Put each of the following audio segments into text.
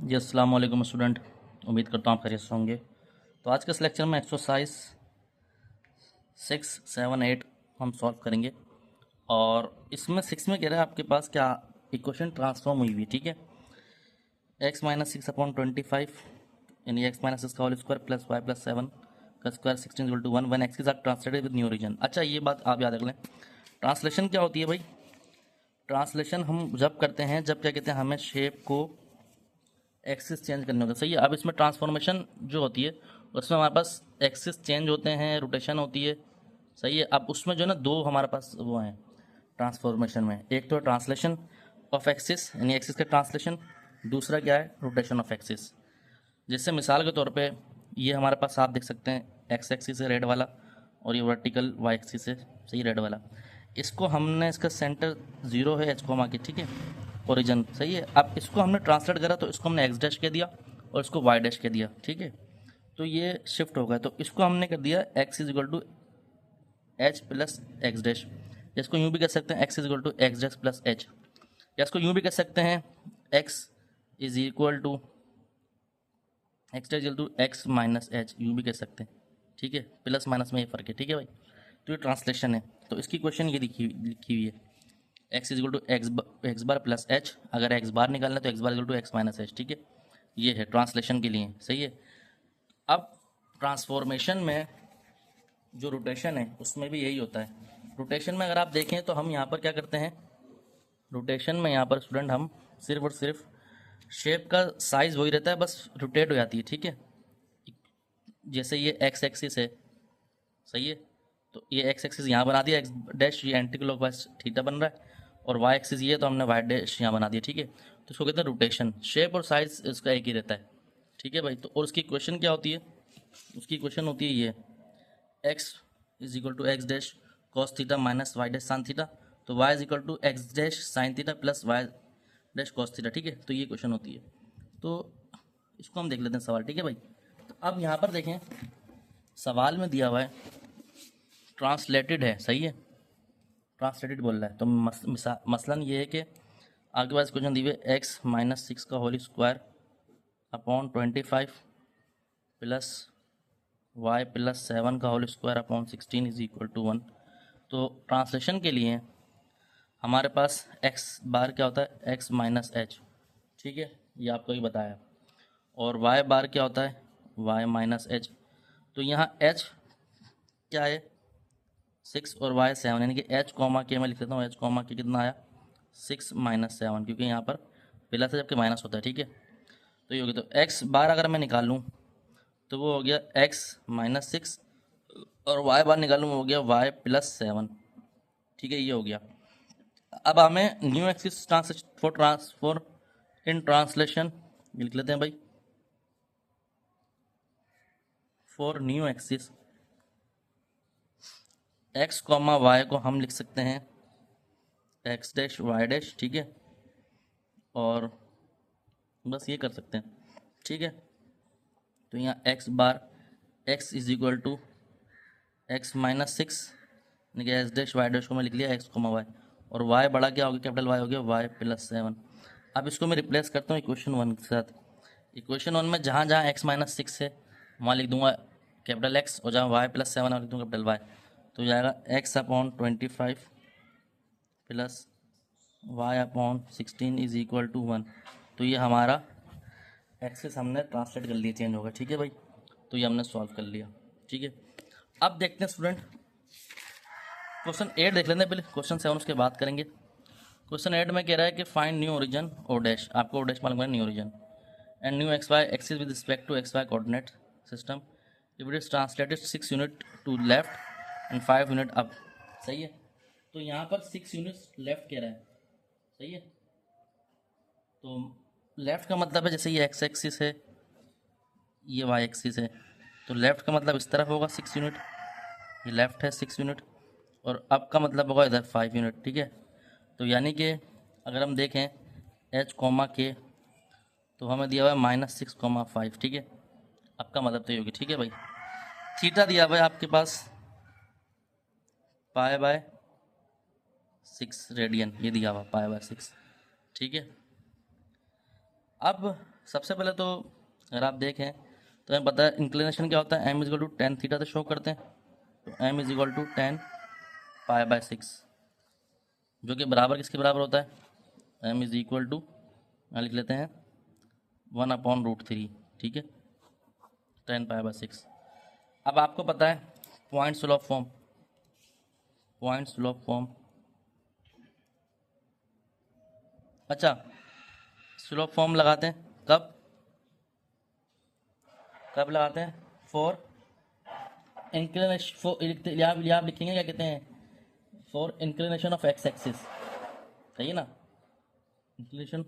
जी अस्सलाम वालेकुम स्टूडेंट। उम्मीद करता हूँ आप खैरियत से होंगे। तो आज के इस लेक्चर में एक्सरसाइज 6, 7, 8 हम सॉल्व करेंगे। और इसमें 6 में कह रहा है आपके पास क्या इक्वेशन ट्रांसफॉर्म हुई हुई, ठीक है। x माइनस 6/25 यानी x माइनस 6 का whole square plus y plus 7 का स्क्वायर 16 = 1 वन एक्स के साथ ट्रांसलेटेड विद न्यू रीजन। अच्छा, ये बात आप याद रख लें। ट्रांसलेशन क्या होती है भाई? ट्रांसलेशन हम जब करते हैं जब क्या कहते हैं, हमें शेप को एक्सिस चेंज करने होते हैं, सही है। अब इसमें ट्रांसफॉर्मेशन जो होती है उसमें हमारे पास एक्सिस चेंज होते हैं, रोटेशन होती है, सही है। अब उसमें जो है ना, दो हमारे पास वो हैं ट्रांसफॉर्मेशन में। एक तो ट्रांसलेशन ऑफ एक्सिस यानी एक्सिस का ट्रांसलेशन, दूसरा क्या है, रोटेशन ऑफ एक्सिस। जिससे मिसाल के तौर पे ये हमारे पास आप देख सकते हैं एक्स एक्सिस है रेड वाला, और ये वर्टिकल वाई एक्सिस है, सही, रेड वाला। इसको हमने, इसका सेंटर 0 है एच कोमा की, ठीक है, ओरिजिन, सही है। अब इसको हमने ट्रांसलेट करा तो इसको हमने एक्स डैश कह दिया और इसको वाई डैश कह दिया, ठीक है। तो ये शिफ्ट हो गया, तो इसको हमने कर दिया X is equal to H plus X dash. इसको यूँ भी कह सकते हैं X is equal to x dash plus H, या इसको यूँ भी कह सकते हैं X is equal to x dash equal to X minus H, यूँ भी कह सकते हैं, ठीक है। प्लस माइनस में ये फ़र्क है, ठीक है भाई। तो ये ट्रांसलेशन है। तो इसकी क्वेश्चन ये लिखी हुई है, X is equal to X bar plus H. अगर एक्स बार निकालना है तो x bar equal to X minus H, ठीक है। ये है ट्रांसलेशन के लिए, सही है। अब ट्रांसफॉर्मेशन में जो रोटेशन है उसमें भी यही होता है। रोटेशन में अगर आप देखें तो हम यहाँ पर क्या करते हैं, रोटेशन में यहाँ पर स्टूडेंट हम सिर्फ और सिर्फ शेप का साइज़ वही रहता है, बस रोटेट हो जाती है, ठीक है। जैसे ये एक्स एक्सिस है, सही है, तो ये एक्स एक्सिस यहाँ बना दिया, एक्स डैश ये एंटी क्लॉकवाइज थीटा बन रहा है, और वाई एक्सिस ये तो हमने वाई डैश यहाँ बना दिया, ठीक है। तो इसको कहते हैं रोटेशन। शेप और साइज इसका एक ही रहता है, ठीक है भाई। तो और उसकी इक्वेशन क्या होती है? उसकी इक्वेशन होती है ये, x is equal to x dash cos theta minus y dash sine theta, तो y is equal to x dash sine theta plus y dash cos theta, ठीक है। तो ये क्वेश्चन होती है। तो इसको हम देख लेते हैं सवाल, ठीक है भाई। तो अब यहाँ पर देखें, सवाल में दिया हुआ है ट्रांसलेटेड है, सही है, ट्रांसलेटेड बोल रहा है। तो मसलन ये है कि आपके पास क्वेश्चन दी हुई है एक्स माइनस 6 का whole square upon 25 plus Y plus 7 का whole square upon 16 is equal to 1। तो ट्रांसलेशन के लिए हमारे पास एक्स बार क्या होता है, एक्स माइनस एच, ठीक है, ये आपको ही बताया। और वाई बार क्या होता है, वाई माइनस एच। तो यहाँ एच क्या है, 6 और वाई 7, यानी कि एच कॉमा के मैं लिख देता हूँ, एच कॉमा के कितना आया, 6 माइनस 7, क्योंकि यहाँ पर प्लस है जबकि माइनस होता है, ठीक है। तो ये हो गया। तो एक्स बार अगर मैं निकाल लूँ तो वो हो गया एक्स माइनस 6, और वाई बार निकालूँ वो हो गया वाई प्लस 7, ठीक है, ये हो गया। अब हमें new axis for in translation लिख लेते हैं भाई, for new axis X comma Y को हम लिख सकते हैं एक्स डैश वाई डैश, ठीक है, और बस ये कर सकते हैं, ठीक है। तो यहाँ X bar X is equal to X minus 6, यानी कि एक्स डैश वाई डैश को मैं लिख लिया एक्स कोमा वाई, और वाई बड़ा क्या हो गया, कैपिटल वाई हो गया वाई प्लस 7। अब इसको मैं रिप्लेस करता हूँ इक्वेशन 1 के साथ। इक्वेशन 1 में जहाँ जहाँ एक्स माइनस 6 है वहाँ लिख दूंगा कैपिटल एक्स, और जहाँ वाई प्लस 7 लिख दूँगा कैपिटल वाई। तो जाएगा X upon 25 plus Y upon 16 is equal to 1। तो ये हमारा एक्सेस हमने ट्रांसलेट कर लिया, चेंज होगा, ठीक है भाई। तो ये हमने सॉल्व कर लिया, ठीक है। अब देखते हैं स्टूडेंट क्वेश्चन 8 देख लेते हैं पहले, क्वेश्चन 7 उसके बाद करेंगे। क्वेश्चन 8 में कह रहा है कि find new origin O dash, आपको ओ डैश मालूम है, new origin and new X Y axis with respect to X Y coordinate system if it is translated 6 unit to left and 5 unit up, सही है। तो यहाँ पर 6 unit left कह रहा है, सही है। तो लेफ़्ट का मतलब है जैसे ये एक्स एक्सिस है, ये वाई एक्सिस है, तो लेफ़्ट का मतलब इस तरफ होगा 6 यूनिट, ये लेफ़्ट है 6 यूनिट, और अप का मतलब होगा इधर 5 यूनिट, ठीक है। तो यानी कि अगर हम देखें एच कॉमा के, तो हमें दिया हुआ है -6,5, ठीक है। अप का मतलब तो ये होगी, ठीक है भाई। थीटा दिया हुआ है आपके पास π/6 रेडियन, ये दिया हुआ π/6, ठीक है। अब सबसे पहले तो अगर आप देखें तो हमें पता है इंक्लिनेशन क्या होता है, M is equal to tan theta से शो करते हैं। तो एम इज इक्वल टू 10 पाई/6, जो कि बराबर किसके बराबर होता है, एम इज इक्वल टू लिख लेते हैं 1/√3, ठीक है, 10 पाई/6। अब आपको पता है पॉइंट स्लोप फॉर्म, अच्छा स्लोप फॉर्म लगाते हैं कब लगाते हैं, फॉर इंक्लिनेशन, फॉर आप लिखेंगे क्या कहते हैं, for inclination of x axis, सही है ना, इंक्लिनेशन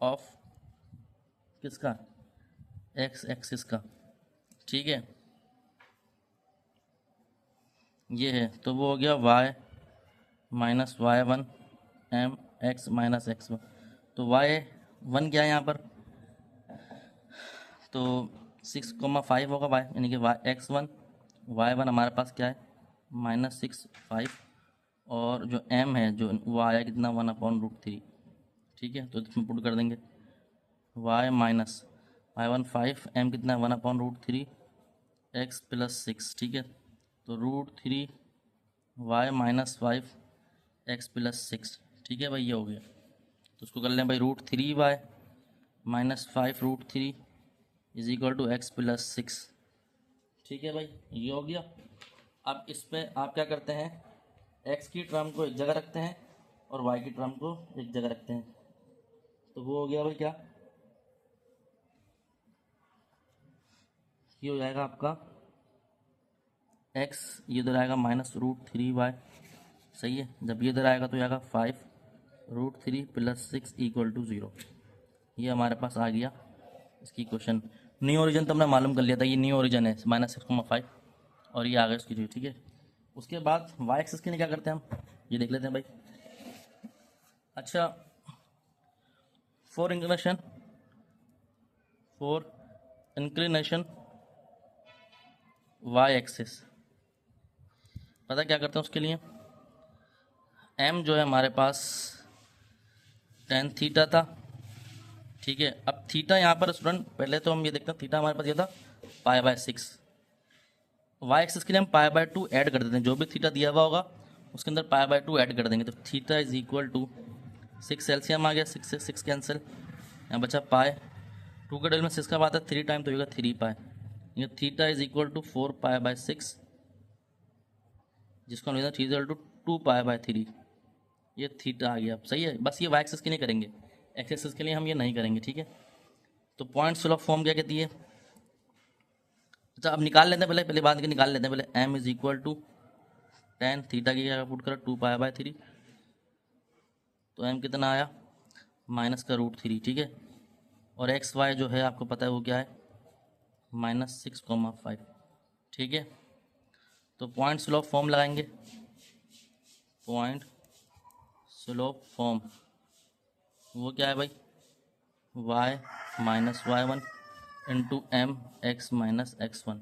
ऑफ किसका, एक्स एक्सिस का, ठीक है, ये है। तो वो हो गया y-y1 m x minus x1। तो y1 क्या है यहाँ पर, तो 6,5 होगा y, यानी कि x1 y1 हमारे पास क्या है -6 5, और जो m है जो वो आया कितना 1/√3, ठीक है। तो इसमें पुट कर देंगे y-y1 5, m कितना है 1/√3 x + 6, ठीक है। तो √3 y-5 x + 6, ठीक है भाई, ये हो गया। तो उसको कर लें भाई √3 y-5 √3 is equal to x + 6, ठीक है भाई, ये हो गया। अब इस पे आप क्या करते हैं, x की टर्म को एक जगह रखते हैं और y की टर्म को एक जगह रखते हैं। तो वो हो गया भाई क्या, ये हो जाएगा आपका x, ये इधर आएगा -√3y, सही है। जब ये इधर आएगा तो आएगा 5√3 + 6 = 0। ये हमारे पास आ गया इसकी क्वेश्चन। न्यू ओरिजिन तो हमने मालूम कर लिया था, ये न्यू ओरिजिन है -6,5, और ये आ गया इसकी, ठीक है। उसके बाद वाई एक्सिस के लिए क्या करते हैं हम, ये देख लेते हैं भाई। अच्छा, फॉर इंक्लिनेशन वाई एक्सिस, पता क्या करते हैं उसके लिए, m जो है हमारे पास tan थीटा था, ठीक है। अब थीटा यहाँ पर स्टूडेंट, पहले तो हम ये देखते हैं, थीटा हमारे पास ये था π/6, वाई एक्सिस के लिए हम π/2 ऐड कर देते हैं, जो भी थीटा दिया हुआ होगा उसके अंदर π/2 ऐड कर देंगे। तो theta is equal to 6, LCM आ गया, 6 से 6 कैंसिल, यहाँ बचा पाई, 2 के डेल में 6 का बात है 3 टाइम, तो होगा 3 पाई। ये थीटा इज इक्वल टू 4 π/6, जिसको हम लेते हैं थीटा इक्वल टू 2 π/3, ये थीटा आ गया। सही है, बस ये वाई एक्सिस के लिए करेंगे, एक्स एक्सिस के लिए हम ये नहीं करेंगे, ठीक है। तो पॉइंट स्लोप फॉर्म क्या कहती है, अच्छा अब निकाल लेते हैं, पहले बात के निकाल लेते हैं। पहले m is equal to tan theta की जगह पुट करो 2 π/3, तो m कितना आया -√3, ठीक है। और एक्स वाई जो है आपको पता है वो क्या है -6,5, ठीक है। तो पॉइंट स्लोप फॉर्म लगाएंगे, पॉइंट स्लोप फॉर्म वो क्या है भाई, y-y1 into m x - x1,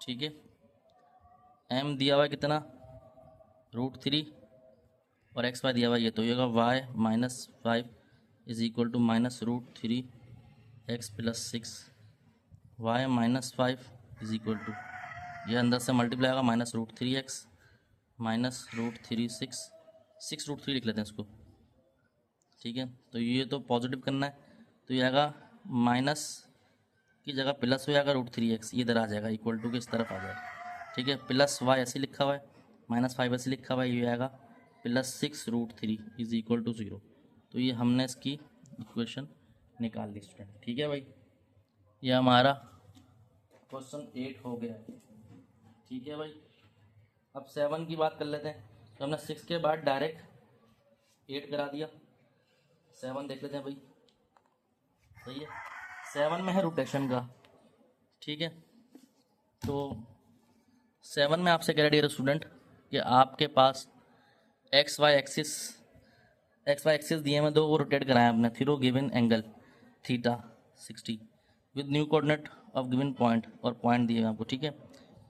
ठीक है। m दिया हुआ है कितना √3 और एक्स वाई दिया हुआ ये, तो ये होगा y-5 is equal to -√3 x + 6, y-5 is equal to, ये अंदर से मल्टीप्लाई होगा -√3x -√3 6√3 लिख लेते हैं इसको, ठीक है। तो ये तो पॉजिटिव करना है, तो ये आएगा माइनस की जगह प्लस हो जाएगा √3x, ये इधर आ जाएगा, इक्वल टू के इस तरफ आ जाएगा, ठीक है। प्लस y ऐसे लिखा हुआ है, -5 ऐसे लिखा हुआ है, ये आएगा +6√3 इज इक्वल टू 0। तो ये हमने इसकी इक्वेशन निकाल दी स्टूडेंट, ठीक है भाई। ये हमारा क्वेश्चन 8 हो गया, ठीक है भाई। अब 7 की बात कर लेते हैं। तो हमने 6 के बाद डायरेक्ट 8 करा दिया, 7 देख लेते हैं भाई, सही है। 7 में है रोटेशन का, ठीक है। तो 7 में आपसे कह रहा डियर स्टूडेंट कि आपके पास एक्स वाई एक्सिस दिए हैं दो, वो रोटेट कराएं आपने through given angle theta 60 with new coordinate of given point, और पॉइंट दिए हैं आपको, ठीक है।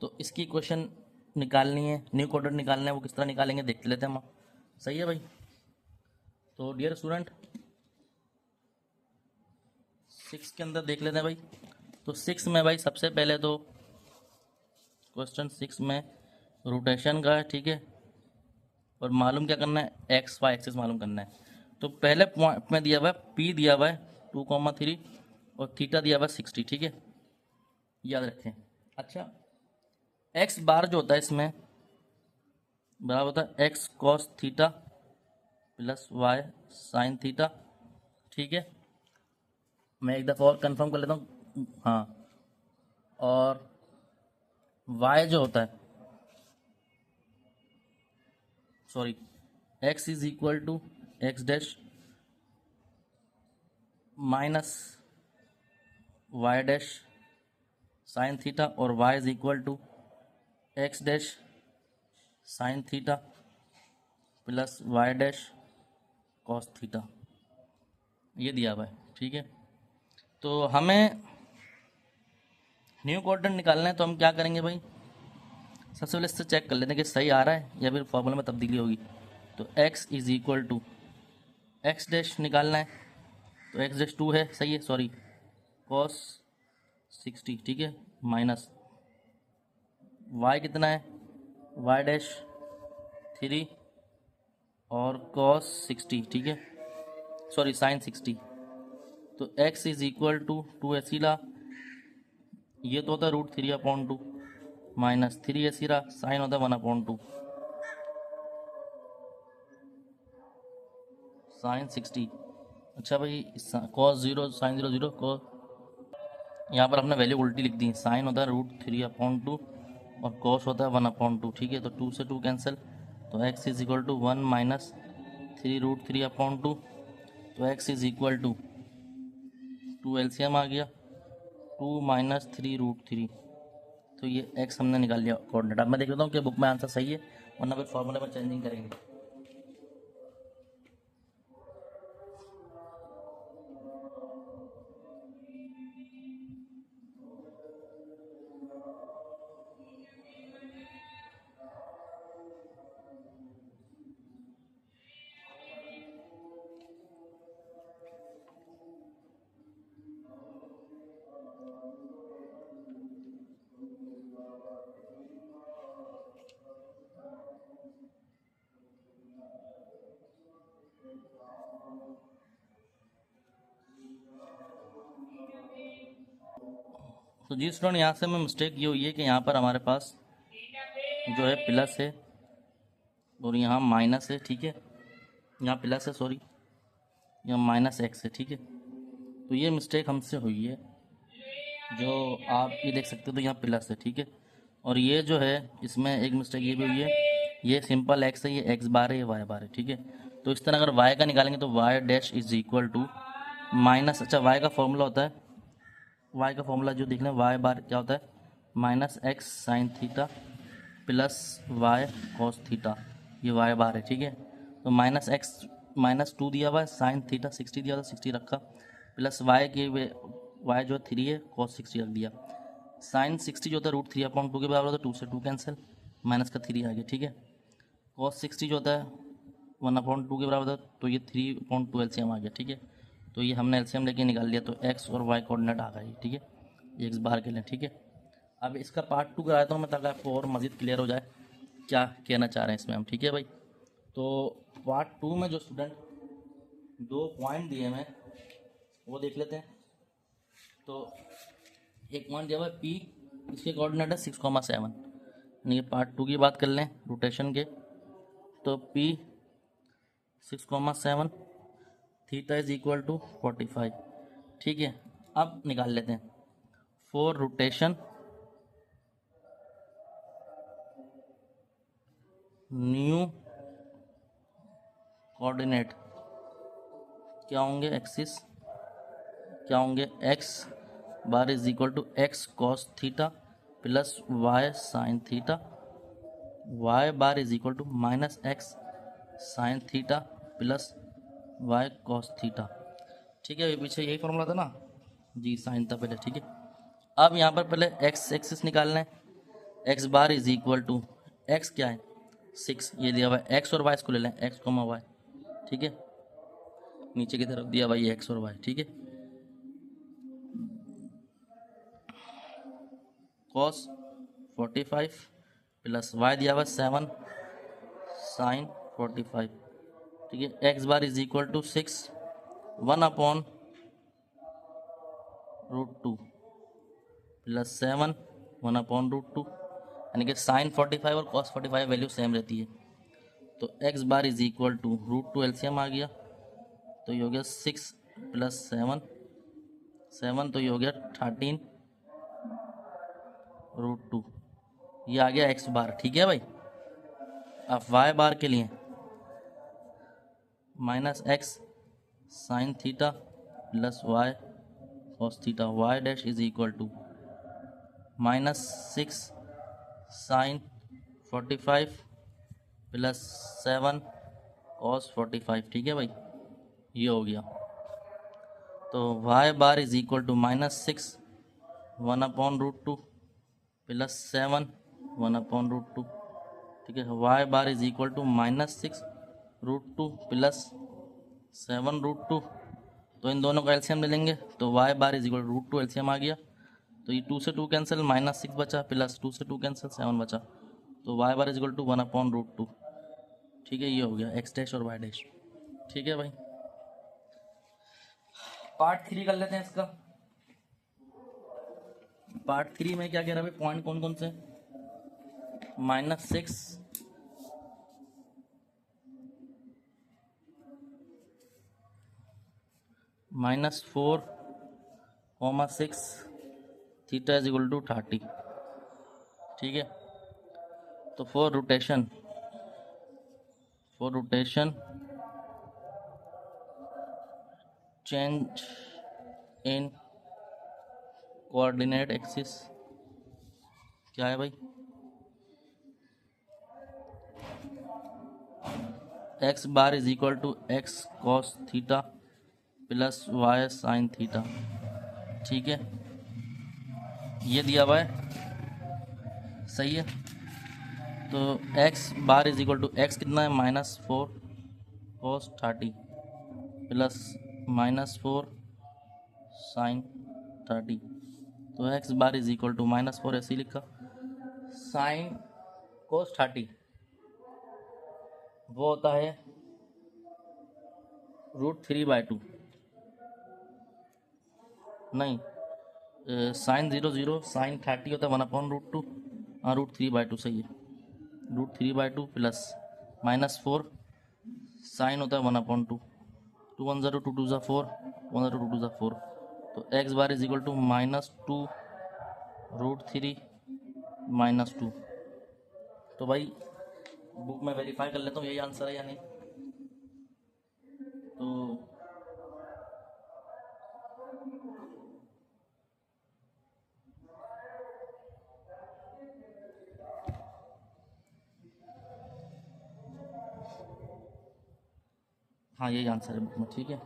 तो इसकी इक्वेशन निकालनी है, न्यू कोऑर्डिनेट निकालना है, वो किस तरह निकालेंगे देख लेते हैं हम, सही है भाई। तो डियर स्टूडेंट 6 के अंदर देख लेते हैं भाई। तो 6 में भाई सबसे पहले तो क्वेश्चन 6 में रोटेशन का है, ठीक है, और मालूम क्या करना है, एक्स वाई एक्सिस मालूम करना है। तो पहले पॉइंट में दिया हुआ है पी दिया हुआ है 2,3 और थीटा दिया हुआ है 60, ठीक है, याद रखें। अच्छा, एक्स बार जो होता है इसमें बराबर होता है X cos theta plus Y sine theta, ठीक है। मैं एक दफ़ा और कंफर्म कर लेता हूँ, हाँ, और वाई जो होता है, sorry, x is equal to x dash minus y dash sine theta और y is equal to x dash sine theta plus y dash cos theta, ये दिया हुआ है, ठीक है। तो हमें न्यू कोऑर्डिनेट निकालना है, तो हम क्या करेंगे भाई, सबसे पहले इससे चेक कर लेते हैं कि सही आ रहा है या फिर फॉर्मूला में तब्दीली होगी। तो x is equal to x dash निकालना है, तो एक्स डैश 2 है, सही है, सॉरी, कॉस 60, ठीक है, माइनस y कितना है, y डैश 3 और कॉस 60, ठीक है, सॉरी साइन 60। तो x इज इक्वल टू 2 ऐसी ला, ये तो होता है √3/2 माइनस 3 ऐसी रहा, साइन होता है 1/2 साइन 60। अच्छा भाई, कॉस 0 साइन 0 0 कॉस, यहाँ पर हमने वैल्यू उल्टी लिख दी, साइन होता है √3/2 और कॉस होता है 1/2, ठीक है। तो 2 से 2 कैंसिल, तो x is equal to 1 minus 3√3/2। तो x is equal to 2 LCM आ गया, 2 माइनस 3√3। तो ये x हमने निकाल लिया कोऑर्डिनेट। अब मैं देख लेता हूँ कि बुक में आंसर सही है, वरना फिर फॉर्मूले में चेंजिंग करेंगे। तो जी स्टूडेंट, यहाँ से हमें मिस्टेक ये हुई है कि यहाँ पर हमारे पास जो है प्लस है और यहाँ माइनस है, ठीक है, यहाँ प्लस है, सॉरी, यहाँ माइनस एक्स है, ठीक है। तो ये मिस्टेक हमसे हुई है, जो आप ये देख सकते हो, तो यहाँ प्लस है, ठीक है। और ये जो है इसमें एक मिस्टेक ये भी हुई है, ये सिंपल एक्स है, ये एक्स बार है, ये वाई बार है, ठीक है। तो इस तरह अगर वाई का निकालेंगे तो Y dash is equal to minus, अच्छा वाई का फॉर्मूला होता है, वाई का फॉर्मूला जो देख लें, वाई बार क्या होता है, minus x sine theta plus Y cos theta, ये वाई बार है, ठीक है। तो माइनस एक्स माइनस 2 दिया हुआ है, साइन थीटा 60 दिया हुआ था, 60 रखा, प्लस वाई के वाई जो है 3 है, कॉस 60 रख दिया। साइन 60 जो होता है √3/2 के बराबर होता है, 2 से 2 कैंसिल, माइनस का 3 आ गया, ठीक है। कॉस 60 जो होता है 1/2 के बराबर होता है, तो ये 3/2 एलसीएम आ गया, ठीक है। तो ये हमने एलसीएम लेके निकाल लिया, तो एक्स और वाई कोऑर्डिनेट आ गई, ठीक है, ये एक्स बार के लिए, ठीक है। अब इसका पार्ट 2 कराता हूँ मैं, ताकि आपको और मज़ीद क्लियर हो जाए क्या कहना चाह रहे हैं इसमें हम, ठीक है भाई। तो पार्ट 2 में जो स्टूडेंट 2 पॉइंट दिए हैं वो देख लेते हैं। तो एक पॉइंट दिया हुआ है पी, इसके कोऑर्डिनेट है 6,7, यानी कि पार्ट 2 की बात कर लें रोटेशन के, तो P 6,7, theta is equal to 45, ठीक है। अब निकाल लेते हैं फॉर रोटेशन न्यू कोऑर्डिनेट क्या होंगे, एक्सिस क्या होंगे, X bar is equal to X cos theta plus Y sine theta, Y bar is equal to minus x sine theta plus Y cos theta, ठीक है। ये पीछे यही फॉर्मूला था ना जी, साइन था पहले, ठीक है। अब यहाँ पर पहले एक्स एक्सिस निकालना है, X bar is equal to X क्या है 6, ये दिया हुआ है, एक्स और वाई इसको ले लें, एक्स कोमा वाई, ठीक है। नीचे की तरफ दिया भाई एक्स और वाई, ठीक है। कॉस 45 प्लस वाई दिया हुआ 7 साइन 45, ठीक है। X bar is equal to 6 1/√2 plus 7 1/√2, यानी कि साइन 45 और कॉस 45 वैल्यू सेम रहती है। तो x bar is equal to √2 LCM आ गया, तो ये हो गया 6 प्लस 7 तो ये हो गया 13√2, ये आ गया एक्स बार, ठीक है भाई। अब वाई बार के लिए minus x sine theta plus Y cos theta, y dash is equal to -6 sine 45 plus 7 cos 45, ठीक है भाई, ये हो गया। तो Y bar is equal to -6 1/√2 plus 7 1/√2, ठीक है। Y bar is equal to -6√2 plus 7√2, तो इन दोनों का एलसीएम ले लेंगे, तो Y bar is equal to √2 LCM आ गया, तो ये 2 से 2 कैंसिल, -6 बचा प्लस 2 से 2 कैंसिल 7 बचा, तो Y bar is equal to 1/√2, ठीक है। ये हो गया एक्स डैश और वाई डैश, ठीक है भाई। पार्ट 3 कर लेते हैं इसका। पार्ट 3 में क्या कह रहा है भाई, पॉइंट कौन कौन से, -6 -4,6 थीटा इज इक्वल टू 30, ठीक है। तो for rotation change in coordinate axis क्या है भाई, X bar is equal to X cos theta plus Y sine theta, ठीक है। ये दिया हुआ है, सही है। तो x bar is equal to X कितना है, -4 कॉस 30 प्लस -4 साइन 30, तो x bar is equal to -4 ऐसे ही लिखा, साइन कॉस 30 वो होता है √3/2, नहीं साइन 0 साइन 30 होता है 1/√2, हाँ √3/2 सही है, √3/2 प्लस -4 साइन होता है 1/2, 2 1 0 2 2 4 1 0 2 2 4, तो x bar is equal to -2 √3 -2। तो भाई बुक में वेरीफाई कर लेता हूँ यही आंसर है या नहीं। तो हाँ यही आंसर है बुक में, ठीक है।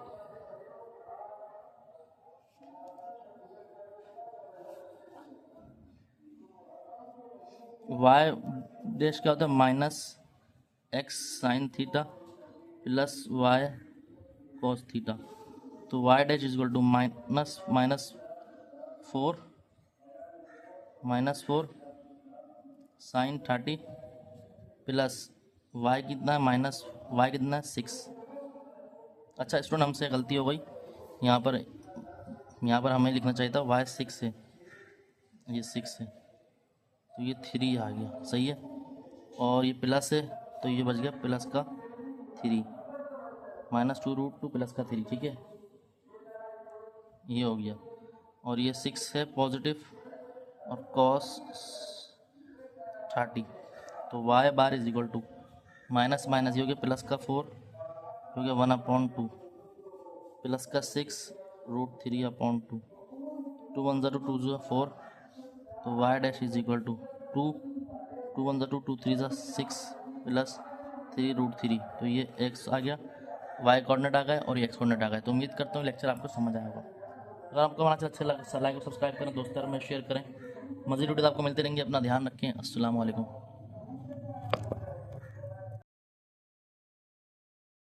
वाई डैश क्या होता है, -x sine theta plus Y cos theta, तो Y dash is equal to -4 sine 30 plus y कितना है वाई कितना है 6। अच्छा स्टूडेंट हमसे गलती हो गई, यहाँ पर हमें लिखना चाहिए था वाई 6 है, ये 6 है, तो ये 3 आ गया, सही है। और ये प्लस है तो ये बच गया प्लस का 3, -2√2 प्लस का 3, ठीक है, ये हो गया। और ये 6 है पॉजिटिव और कॉस 30, तो Y bar is equal to minus minus ये हो गया प्लस का 4 हो गया 1/2 प्लस का 6√3/2, 2 1 0 2 0 4, तो Y dash is equal to 2 2 1 0 2 3 6 plus 3√3, तो ये एक्स आ गया, वाई कोऑर्डिनेट आ गया और ये एक्स कोऑर्डिनेट आ गया। तो उम्मीद करता हूँ लेक्चर आपको समझ आया होगा। अगर आपको हमारा अच्छा लगा लाइक और सब्सक्राइब करें, दोस्तों में शेयर करें। मज़ीद वीडियो आपको मिलते रहेंगे, अपना ध्यान रखें। अस्सलाम वालेकुम।